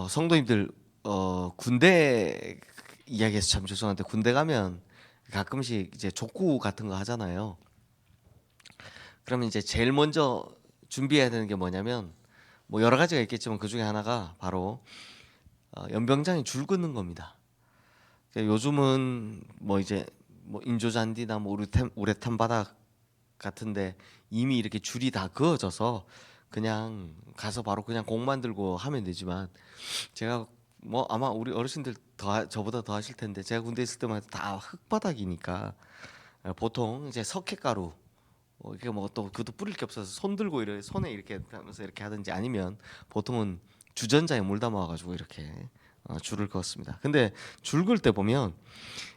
성도님들 군대 이야기해서 참 죄송한데 군대 가면 가끔씩 이제 족구 같은 거 하잖아요. 그러면 이제 제일 먼저 준비해야 되는 게 뭐냐면 뭐 여러 가지가 있겠지만 그 중에 하나가 바로 연병장에 줄 긋는 겁니다. 그러니까 요즘은 뭐 이제 뭐 인조잔디나 뭐 우레탄 바닥 같은데 이미 이렇게 줄이 다 그어져서 그냥 가서 바로 그냥 공 만들고 하면 되지만 제가 뭐 아마 우리 어르신들 저보다 더 하실 텐데 제가 군대 있을 때만 해도 다 흙바닥이니까 보통 이제 석회가루 이게 뭐 또 그것도 뿌릴 게 없어서 손 들고 이렇게 손에 이렇게 하면서 이렇게 하든지 아니면 보통은 주전자에 물 담아 가지고 이렇게 줄을 그었습니다. 근데 줄 그을 때 보면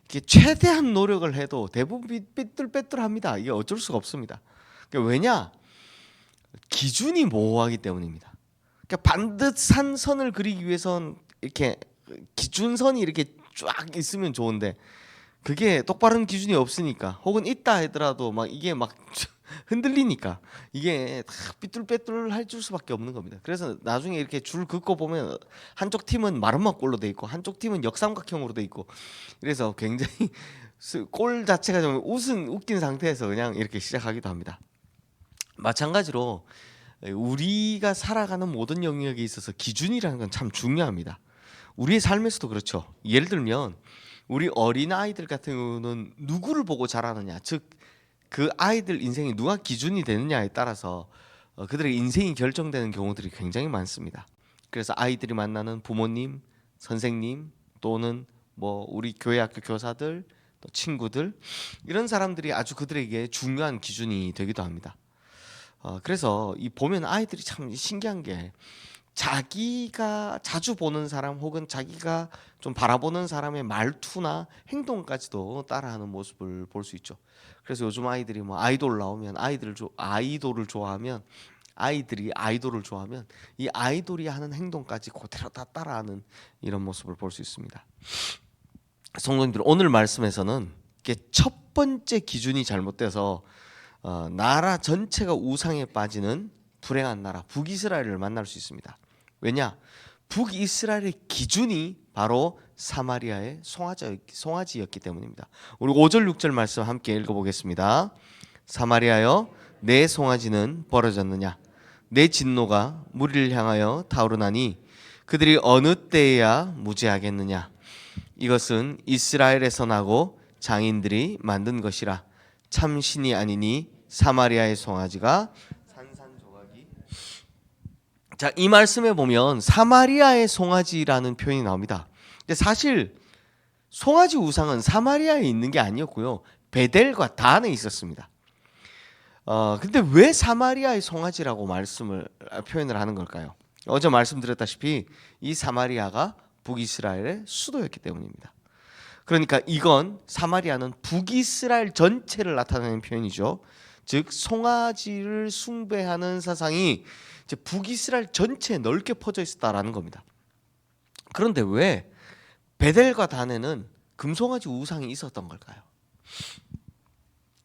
이게 최대한 노력을 해도 대부분 삐뚤빼뚤합니다. 이게 어쩔 수가 없습니다. 그러니까 왜냐? 기준이 모호하기 때문입니다. 그러니까 반듯한 선을 그리기 위해선 이렇게 기준선이 이렇게 쫙 있으면 좋은데 그게 똑바른 기준이 없으니까 혹은 있다 하더라도 막 이게 막 흔들리니까 이게 다 삐뚤빼뚤 할 수밖에 없는 겁니다. 그래서 나중에 이렇게 줄 긋고 보면 한쪽 팀은 마름막골로 돼 있고 한쪽 팀은 역삼각형으로 돼 있고 그래서 굉장히 골 자체가 좀 웃긴 상태에서 그냥 이렇게 시작하기도 합니다. 마찬가지로 우리가 살아가는 모든 영역에 있어서 기준이라는 건 참 중요합니다. 우리의 삶에서도 그렇죠. 예를 들면 우리 어린 아이들 같은 경우는 누구를 보고 자라느냐, 즉 그 아이들 인생이 누가 기준이 되느냐에 따라서 그들의 인생이 결정되는 경우들이 굉장히 많습니다. 그래서 아이들이 만나는 부모님, 선생님 또는 뭐 우리 교회 학교 교사들, 또 친구들 이런 사람들이 아주 그들에게 중요한 기준이 되기도 합니다. 그래서 이 보면 아이들이 참 신기한 게 자기가 자주 보는 사람 혹은 자기가 좀 바라보는 사람의 말투나 행동까지도 따라하는 모습을 볼 수 있죠. 그래서 요즘 아이들이 뭐 아이돌 나오면 아이돌을 좋아하면 아이들이 아이돌을 좋아하면 이 아이돌이 하는 행동까지 그대로 다 따라하는 이런 모습을 볼 수 있습니다. 성도님들 오늘 말씀에서는 이게 첫 번째 기준이 잘못돼서 나라 전체가 우상에 빠지는 불행한 나라 북이스라엘을 만날 수 있습니다. 왜냐? 북이스라엘의 기준이 바로 사마리아의 송아지였기 때문입니다. 우리 5절 6절 말씀 함께 읽어보겠습니다. 사마리아여 내 송아지는 벌어졌느냐? 내 진노가 무리를 향하여 타오르나니 그들이 어느 때에야 무죄하겠느냐? 이것은 이스라엘에서 나고 장인들이 만든 것이라 참 신이 아니니 사마리아의 송아지가 산산조각이. 자, 이 말씀에 보면 사마리아의 송아지라는 표현이 나옵니다. 근데 사실 송아지 우상은 사마리아에 있는 게 아니었고요. 베델과 단에 있었습니다. 근데 왜 사마리아의 송아지라고 표현을 하는 걸까요? 어제 말씀드렸다시피 이 사마리아가 북이스라엘의 수도였기 때문입니다. 그러니까 이건 사마리아는 북이스라엘 전체를 나타내는 표현이죠. 즉 송아지를 숭배하는 사상이 이제 북이스라엘 전체에 넓게 퍼져 있었다라는 겁니다. 그런데 왜 베델과 단에는 금송아지 우상이 있었던 걸까요?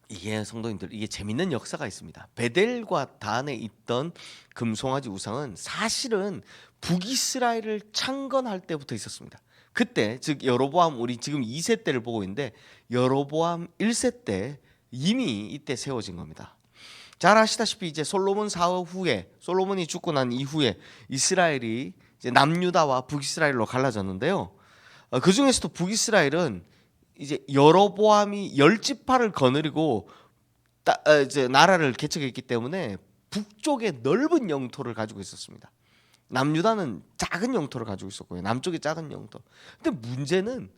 이게 성도님들 이게 재밌는 역사가 있습니다. 베델과 단에 있던 금송아지 우상은 사실은 북이스라엘을 창건할 때부터 있었습니다. 그때 즉 여로보암 우리 지금 2세 때를 보고 있는데 여로보암 1세 때 이미 이때 세워진 겁니다. 잘 아시다시피 이제 솔로몬 사후 후에 솔로몬이 죽고 난 이후에 이스라엘이 이제 남유다와 북이스라엘로 갈라졌는데요. 그 중에서도 북이스라엘은 이제 여로보암이 10지파를 거느리고 이제 나라를 개척했기 때문에 북쪽에 넓은 영토를 가지고 있었습니다. 남유다는 작은 영토를 가지고 있었고요. 남쪽에 작은 영토. 근데 문제는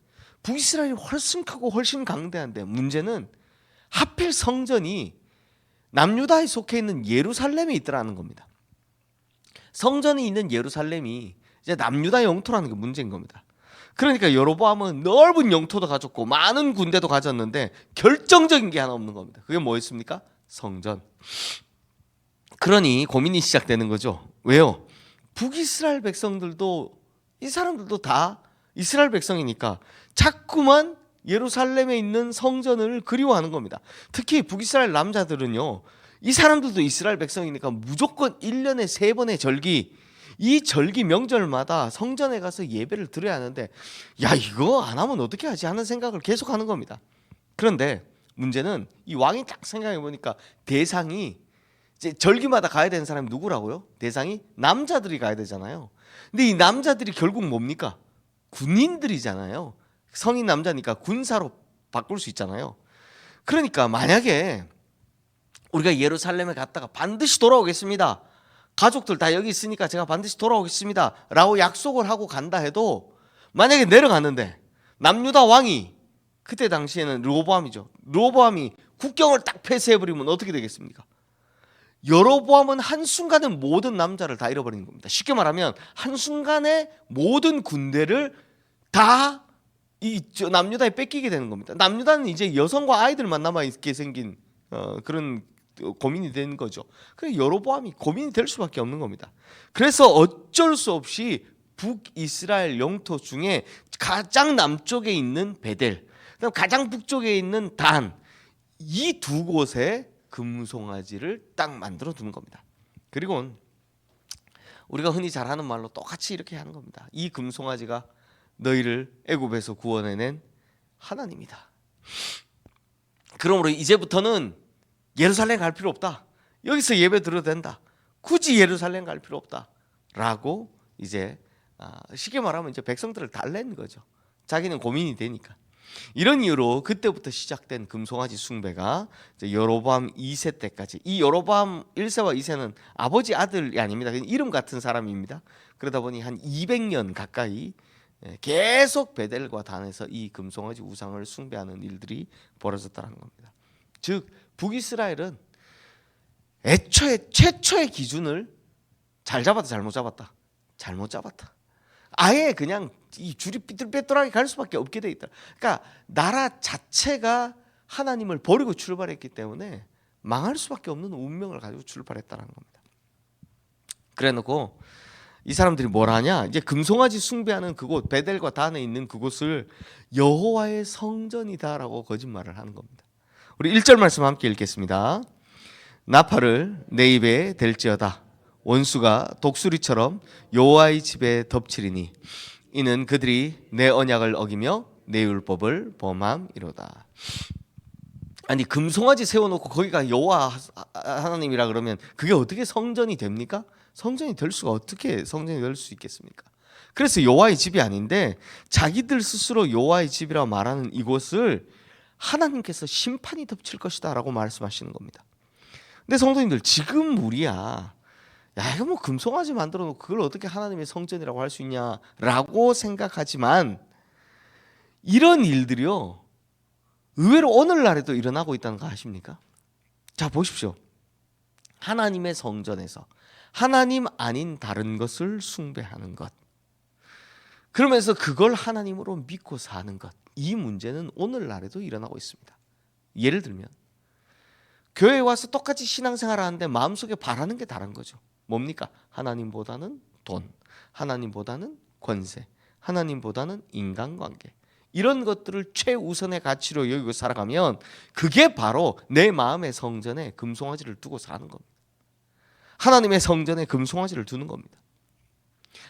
북이스라엘이 훨씬 크고 훨씬 강대한데 문제는 하필 성전이 남유다에 속해 있는 예루살렘에 있더라는 겁니다. 성전이 있는 예루살렘이 이제 남유다 영토라는 게 문제인 겁니다. 그러니까 여로보암은 넓은 영토도 가졌고 많은 군대도 가졌는데 결정적인 게 하나 없는 겁니다. 그게 뭐였습니까? 성전. 그러니 고민이 시작되는 거죠. 왜요? 북이스라엘 백성들도 이 사람들도 다 이스라엘 백성이니까 자꾸만 예루살렘에 있는 성전을 그리워하는 겁니다. 특히 북이스라엘 남자들은요. 이 사람들도 이스라엘 백성이니까 무조건 1년에 3번의 절기 이 절기 명절마다 성전에 가서 예배를 드려야 하는데 야 이거 안 하면 어떻게 하지 하는 생각을 계속 하는 겁니다. 그런데 문제는 이 왕이 딱 생각해 보니까 대상이 이제 절기마다 가야 되는 사람이 누구라고요? 대상이 남자들이 가야 되잖아요. 근데 이 남자들이 결국 뭡니까? 군인들이잖아요. 성인 남자니까 군사로 바꿀 수 있잖아요. 그러니까 만약에 우리가 예루살렘에 갔다가 반드시 돌아오겠습니다. 가족들 다 여기 있으니까 제가 반드시 돌아오겠습니다. 라고 약속을 하고 간다 해도 만약에 내려갔는데 남유다 왕이 그때 당시에는 르호보암이죠. 르호보암이 국경을 딱 폐쇄해버리면 어떻게 되겠습니까? 여로보암은 한순간에 모든 남자를 다 잃어버리는 겁니다. 쉽게 말하면 한순간에 모든 군대를 다 이 남유다에 뺏기게 되는 겁니다. 남유다는 이제 여성과 아이들만 남아있게 생긴 그런 고민이 되는 거죠. 그래서 여로보암이 고민이 될 수밖에 없는 겁니다. 그래서 어쩔 수 없이 북이스라엘 영토 중에 가장 남쪽에 있는 베델, 그다음 가장 북쪽에 있는 단, 이 두 곳에 금송아지를 딱 만들어 두는 겁니다. 그리고 우리가 흔히 잘 하는 말로 똑같이 이렇게 하는 겁니다. 이 금송아지가 너희를 애굽에서 구원해낸 하나님이다. 그러므로 이제부터는 예루살렘 갈 필요 없다. 여기서 예배 드려도 된다. 굳이 예루살렘 갈 필요 없다. 라고 이제 쉽게 말하면 이제 백성들을 달랜 거죠. 자기는 고민이 되니까. 이런 이유로 그때부터 시작된 금송아지 숭배가 이제 여로보암 2세 때까지, 이 여로보암 1세와 2세는 아버지 아들이 아닙니다. 그냥 이름 같은 사람입니다. 그러다 보니 한 200년 가까이 계속 베델과 단에서 이 금송아지 우상을 숭배하는 일들이 벌어졌다는 겁니다. 즉 북이스라엘은 애초에 최초의 기준을 잘 잡았다 잘못 잡았다. 잘못 잡았다. 아예 그냥 이 줄이 삐뚤빼뚤하게 갈 수밖에 없게 돼 있다. 그러니까 나라 자체가 하나님을 버리고 출발했기 때문에 망할 수밖에 없는 운명을 가지고 출발했다는 겁니다. 그래놓고 이 사람들이 뭘 하냐? 이제 금송아지 숭배하는 그곳 베델과 단에 있는 그곳을 여호와의 성전이다라고 거짓말을 하는 겁니다. 우리 1절 말씀 함께 읽겠습니다. 나팔을 내 입에 댈지어다. 원수가 독수리처럼 여호와의 집에 덮치리니 이는 그들이 내 언약을 어기며 내 율법을 범함이로다. 아니 금송아지 세워놓고 거기가 여호와 하나님이라 그러면 그게 어떻게 성전이 됩니까? 성전이 될 수가 어떻게 성전이 될 수 있겠습니까? 그래서 여호와의 집이 아닌데 자기들 스스로 여호와의 집이라고 말하는 이곳을 하나님께서 심판이 덮칠 것이다 라고 말씀하시는 겁니다. 근데 성도님들 지금 우리야 야 이거 뭐 금송아지 만들어 놓고 그걸 어떻게 하나님의 성전이라고 할 수 있냐라고 생각하지만 이런 일들이요 의외로 오늘날에도 일어나고 있다는 거 아십니까? 자 보십시오. 하나님의 성전에서 하나님 아닌 다른 것을 숭배하는 것, 그러면서 그걸 하나님으로 믿고 사는 것, 이 문제는 오늘날에도 일어나고 있습니다. 예를 들면 교회에 와서 똑같이 신앙생활 하는데 마음속에 바라는 게 다른 거죠. 뭡니까? 하나님보다는 돈, 하나님보다는 권세, 하나님보다는 인간관계, 이런 것들을 최우선의 가치로 여기고 살아가면 그게 바로 내 마음의 성전에 금송아지를 두고 사는 겁니다. 하나님의 성전에 금송아지를 두는 겁니다.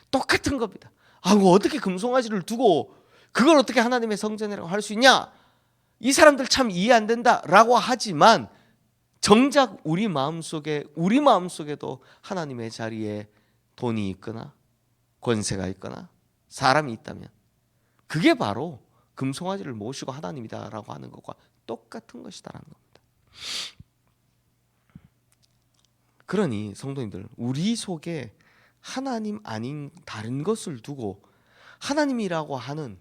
똑같은 겁니다. 어떻게 금송아지를 두고 그걸 어떻게 하나님의 성전이라고 할 수 있냐? 이 사람들 참 이해 안 된다라고 하지만 정작 우리 마음속에도 하나님의 자리에 돈이 있거나 권세가 있거나 사람이 있다면 그게 바로 금송아지를 모시고 하나님이다라고 하는 것과 똑같은 것이다라는 겁니다. 그러니 성도님들, 우리 속에 하나님 아닌 다른 것을 두고 하나님이라고 하는,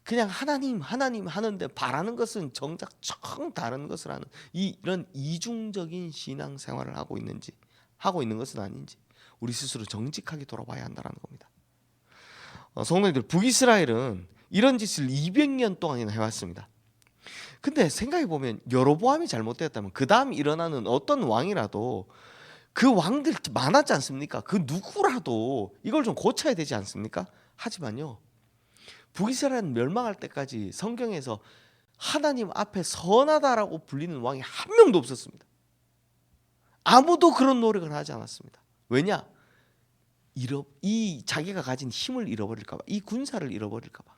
그냥 하나님 하는데 바라는 것은 정작 정 다른 것을 하는 이런 이중적인 신앙생활을 하고 있는 것은 아닌지 우리 스스로 정직하게 돌아봐야 한다는 겁니다. 성도님들, 북이스라엘은 이런 짓을 200년 동안이나 해왔습니다. 근데 생각해보면 여로보암이 잘못되었다면 그 다음 일어나는 어떤 왕이라도 그 왕들 많았지 않습니까? 그 누구라도 이걸 좀 고쳐야 되지 않습니까? 하지만요, 북이스라엘은 멸망할 때까지 성경에서 하나님 앞에 선하다라고 불리는 왕이 한 명도 없었습니다. 아무도 그런 노력을 하지 않았습니다. 왜냐? 이 자기가 가진 힘을 잃어버릴까 봐, 이 군사를 잃어버릴까 봐.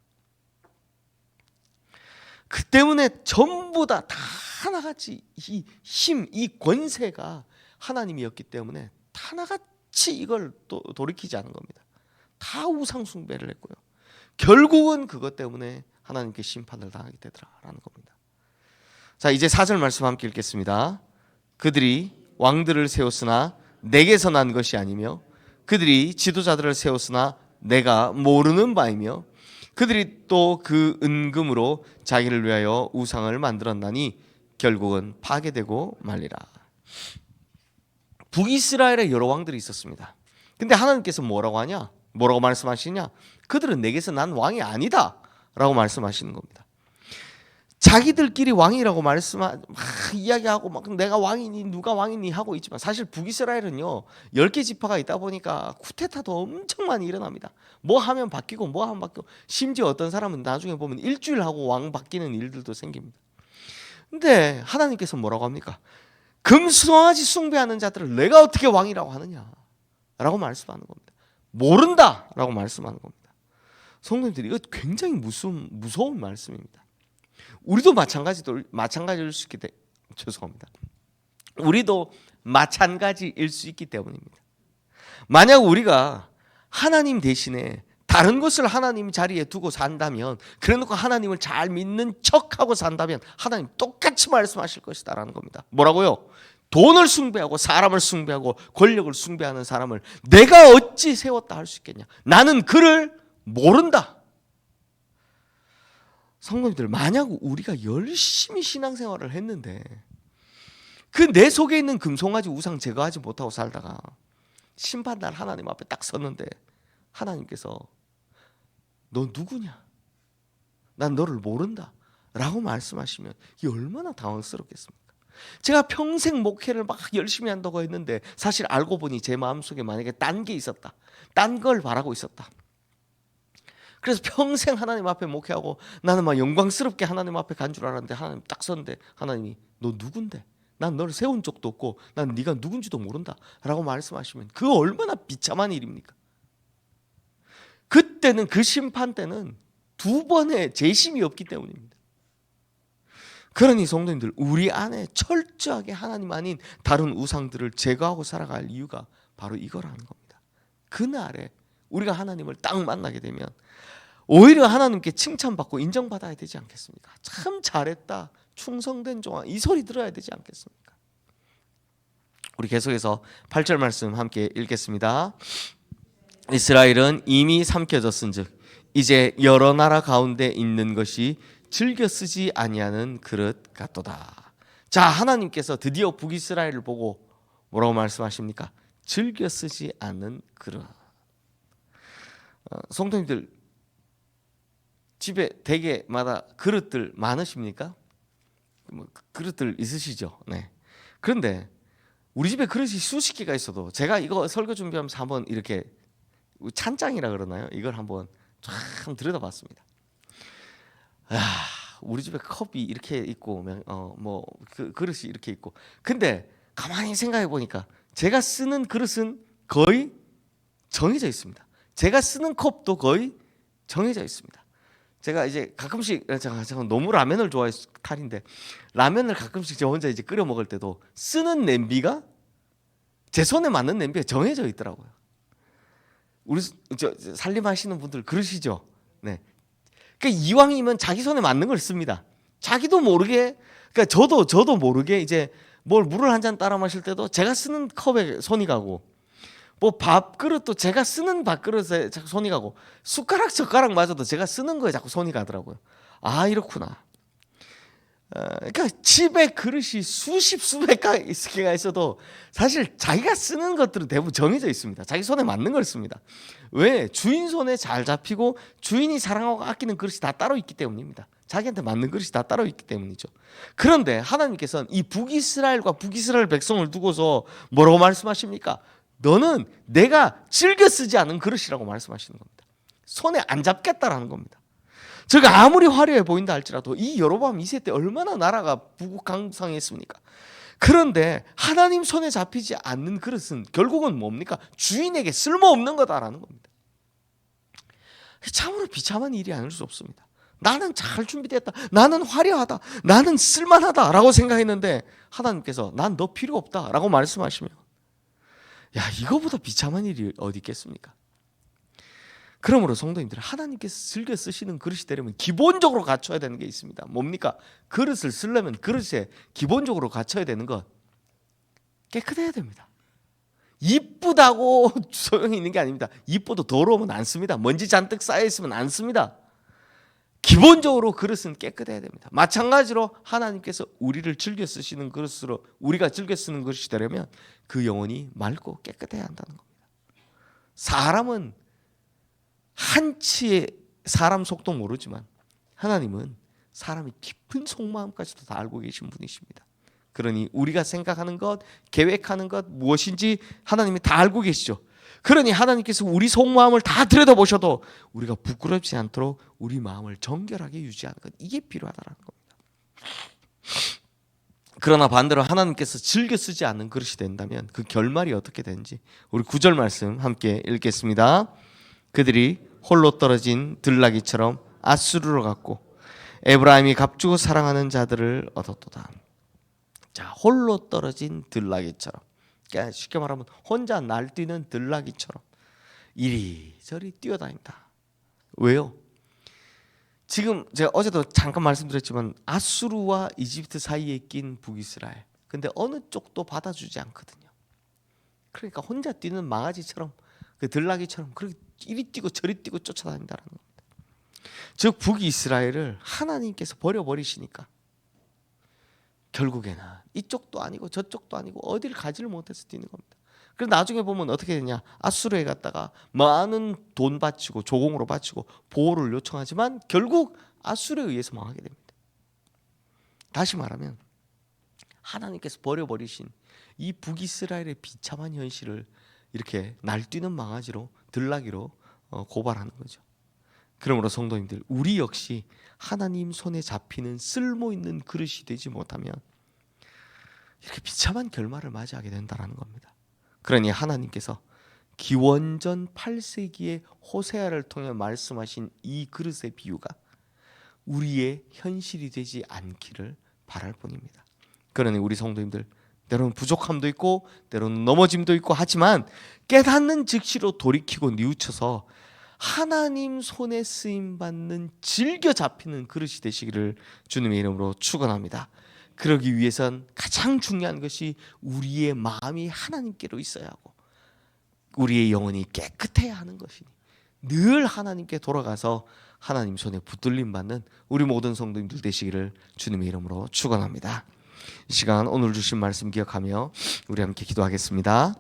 그 때문에 전부 다 하나같이 이 힘, 이 권세가 하나님이었기 때문에 하나같이 이걸 또 돌이키지 않은 겁니다. 다 우상 숭배를 했고요. 결국은 그것 때문에 하나님께 심판을 당하게 되더라라는 겁니다. 자, 이제 4절 말씀 함께 읽겠습니다. 그들이 왕들을 세웠으나 내게서 난 것이 아니며 그들이 지도자들을 세웠으나 내가 모르는 바이며 그들이 또 그 은금으로 자기를 위하여 우상을 만들었나니 결국은 파괴되고 말리라. 북이스라엘에 여러 왕들이 있었습니다. 근데 하나님께서 뭐라고 하냐? 뭐라고 말씀하시냐? 그들은 내게서 난 왕이 아니다 라고 말씀하시는 겁니다. 자기들끼리 왕이라고 이야기하고 막 내가 왕이니 누가 왕이니 하고 있지만 사실 북이스라엘은요 10개 지파가 있다 보니까 쿠데타도 엄청 많이 일어납니다. 뭐 하면 바뀌고 뭐 하면 바뀌고, 심지어 어떤 사람은 나중에 보면 일주일 하고 왕 바뀌는 일들도 생깁니다. 근데 하나님께서 뭐라고 합니까? 금송아지 숭배하는 자들을 내가 어떻게 왕이라고 하느냐 라고 말씀하는 겁니다. 모른다 라고 말씀하는 겁니다. 성도님들이 이거 굉장히 무서운 말씀입니다. 우리도 마찬가지일 수 있기 때문에 죄송합니다. 우리도 마찬가지일 수 있기 때문입니다. 만약 우리가 하나님 대신에 다른 것을 하나님 자리에 두고 산다면, 그래놓고 하나님을 잘 믿는 척하고 산다면 하나님 똑같이 말씀하실 것이다라는 겁니다. 뭐라고요? 돈을 숭배하고 사람을 숭배하고 권력을 숭배하는 사람을 내가 어찌 세웠다 할 수 있겠냐? 나는 그를 모른다. 성도님들, 만약 우리가 열심히 신앙생활을 했는데 그 내 속에 있는 금송아지 우상 제거하지 못하고 살다가 심판날 하나님 앞에 딱 섰는데 하나님께서 너 누구냐? 난 너를 모른다 라고 말씀하시면 이 얼마나 당황스럽겠습니까? 제가 평생 목회를 막 열심히 한다고 했는데 사실 알고 보니 제 마음속에 만약에 딴 게 있었다, 딴 걸 바라고 있었다. 그래서 평생 하나님 앞에 목회하고 나는 막 영광스럽게 하나님 앞에 간 줄 알았는데 하나님 딱 섰는데 하나님이 너 누군데? 난 너를 세운 적도 없고 난 네가 누군지도 모른다 라고 말씀하시면 그 얼마나 비참한 일입니까? 그때는, 그 심판 때는 두 번의 재심이 없기 때문입니다. 그러니 성도님들, 우리 안에 철저하게 하나님 아닌 다른 우상들을 제거하고 살아갈 이유가 바로 이거라는 겁니다. 그날에 우리가 하나님을 딱 만나게 되면 오히려 하나님께 칭찬받고 인정받아야 되지 않겠습니까? 참 잘했다, 충성된 종아, 이 소리 들어야 되지 않겠습니까? 우리 계속해서 8절 말씀 함께 읽겠습니다. 이스라엘은 이미 삼켜졌은즉 이제 여러 나라 가운데 있는 것이 즐겨 쓰지 아니하는 그릇 같도다. 자, 하나님께서 드디어 북이스라엘을 보고 뭐라고 말씀하십니까? 즐겨 쓰지 않는 그릇. 성도님들, 집에 대개마다 그릇들 많으십니까? 그릇들 있으시죠? 네. 그런데 우리 집에 그릇이 수십 개가 있어도 제가 이거 설교 준비하면서 한번 이렇게 찬장이라 그러나요? 이걸 한번 참 들여다봤습니다. 우리 집에 컵이 이렇게 있고 그 그릇이 이렇게 있고, 근데 가만히 생각해 보니까 제가 쓰는 그릇은 거의 정해져 있습니다. 제가 쓰는 컵도 거의 정해져 있습니다. 제가 이제 가끔씩 제가 너무 라면을 좋아해서 탈인데 라면을 가끔씩 저 혼자 이제 끓여 먹을 때도 쓰는 냄비가 제 손에 맞는 냄비가 정해져 있더라고요. 우리 살림하시는 분들 그러시죠? 네. 그러니까 이왕이면 자기 손에 맞는 걸 씁니다. 자기도 모르게, 그러니까 저도 모르게 이제 물을 한 잔 따라 마실 때도 제가 쓰는 컵에 손이 가고, 뭐 밥그릇도 제가 쓰는 밥그릇에 자꾸 손이 가고, 숟가락 젓가락마저도 제가 쓰는 거에 자꾸 손이 가더라고요. 아, 이렇구나. 그러니까 집에 그릇이 수백 개가 있어도 사실 자기가 쓰는 것들은 대부분 정해져 있습니다. 자기 손에 맞는 걸 씁니다. 왜? 주인 손에 잘 잡히고 주인이 사랑하고 아끼는 그릇이 다 따로 있기 때문입니다. 자기한테 맞는 그릇이 다 따로 있기 때문이죠. 그런데 하나님께서는 이 북이스라엘 백성을 두고서 뭐라고 말씀하십니까? 너는 내가 즐겨 쓰지 않은 그릇이라고 말씀하시는 겁니다. 손에 안 잡겠다라는 겁니다. 저가 아무리 화려해 보인다 할지라도 이 여로보암 2세 때 얼마나 나라가 부국강성했습니까? 그런데 하나님 손에 잡히지 않는 그릇은 결국은 뭡니까? 주인에게 쓸모없는 거다라는 겁니다. 참으로 비참한 일이 아닐 수 없습니다. 나는 잘 준비됐다, 나는 화려하다, 나는 쓸만하다라고 생각했는데 하나님께서 난 너 필요 없다라고 말씀하시면, 야, 이거보다 비참한 일이 어디 있겠습니까? 그러므로 성도님들, 하나님께서 즐겨 쓰시는 그릇이 되려면 기본적으로 갖춰야 되는 게 있습니다. 뭡니까? 그릇을 쓰려면 그릇에 기본적으로 갖춰야 되는 것, 깨끗해야 됩니다. 이쁘다고 소용이 있는 게 아닙니다. 이뻐도 더러우면 안 씁니다. 먼지 잔뜩 쌓여 있으면 안 씁니다. 기본적으로 그릇은 깨끗해야 됩니다. 마찬가지로 하나님께서 우리를 즐겨 쓰시는 그릇으로 우리가 즐겨 쓰는 그릇이 되려면 그 영혼이 맑고 깨끗해야 한다는 겁니다. 사람은 한치의 사람 속도 모르지만 하나님은 사람의 깊은 속마음까지도 다 알고 계신 분이십니다. 그러니 우리가 생각하는 것, 계획하는 것 무엇인지 하나님이 다 알고 계시죠. 그러니 하나님께서 우리 속마음을 다 들여다보셔도 우리가 부끄럽지 않도록 우리 마음을 정결하게 유지하는 것, 이게 필요하다는 겁니다. 그러나 반대로 하나님께서 즐겨 쓰지 않는 그릇이 된다면 그 결말이 어떻게 되는지 우리 9절 말씀 함께 읽겠습니다. 그들이 홀로 떨어진 들나귀처럼 앗수르로 갔고 에브라임이 값주고 사랑하는 자들을 얻었도다. 자, 홀로 떨어진 들나귀처럼, 그러니까 쉽게 말하면 혼자 날뛰는 들나귀처럼 이리저리 뛰어다닌다. 왜요? 지금 제가 어제도 잠깐 말씀드렸지만 아수르와 이집트 사이에 낀 북이스라엘, 근데 어느 쪽도 받아주지 않거든요. 그러니까 혼자 뛰는 망아지처럼, 그 들나귀처럼 그렇게 이리 뛰고 저리 뛰고 쫓아다닌다는 겁니다. 즉 북이스라엘을 하나님께서 버려버리시니까 결국에는 이쪽도 아니고 저쪽도 아니고 어디를 가지를 못해서 뛰는 겁니다. 그래서 나중에 보면 어떻게 되냐, 아수르에 갔다가 많은 돈 바치고 조공으로 바치고 보호를 요청하지만 결국 아수르에 의해서 망하게 됩니다. 다시 말하면 하나님께서 버려버리신 이 북이스라엘의 비참한 현실을 이렇게 날뛰는 망아지로, 들나귀로 고발하는 거죠. 그러므로 성도님들, 우리 역시 하나님 손에 잡히는 쓸모있는 그릇이 되지 못하면 이렇게 비참한 결말을 맞이하게 된다는 겁니다. 그러니 하나님께서 기원전 8세기의 호세아를 통해 말씀하신 이 그릇의 비유가 우리의 현실이 되지 않기를 바랄 뿐입니다. 그러니 우리 성도님들, 때로는 부족함도 있고 때로는 넘어짐도 있고 하지만 깨닫는 즉시로 돌이키고 뉘우쳐서 하나님 손에 쓰임받는 즐겨 잡히는 그릇이 되시기를 주님의 이름으로 축원합니다. 그러기 위해선 가장 중요한 것이 우리의 마음이 하나님께로 있어야 하고 우리의 영혼이 깨끗해야 하는 것이니 늘 하나님께 돌아가서 하나님 손에 붙들림 받는 우리 모든 성도님들 되시기를 주님의 이름으로 축원합니다. 이 시간 오늘 주신 말씀 기억하며 우리 함께 기도하겠습니다.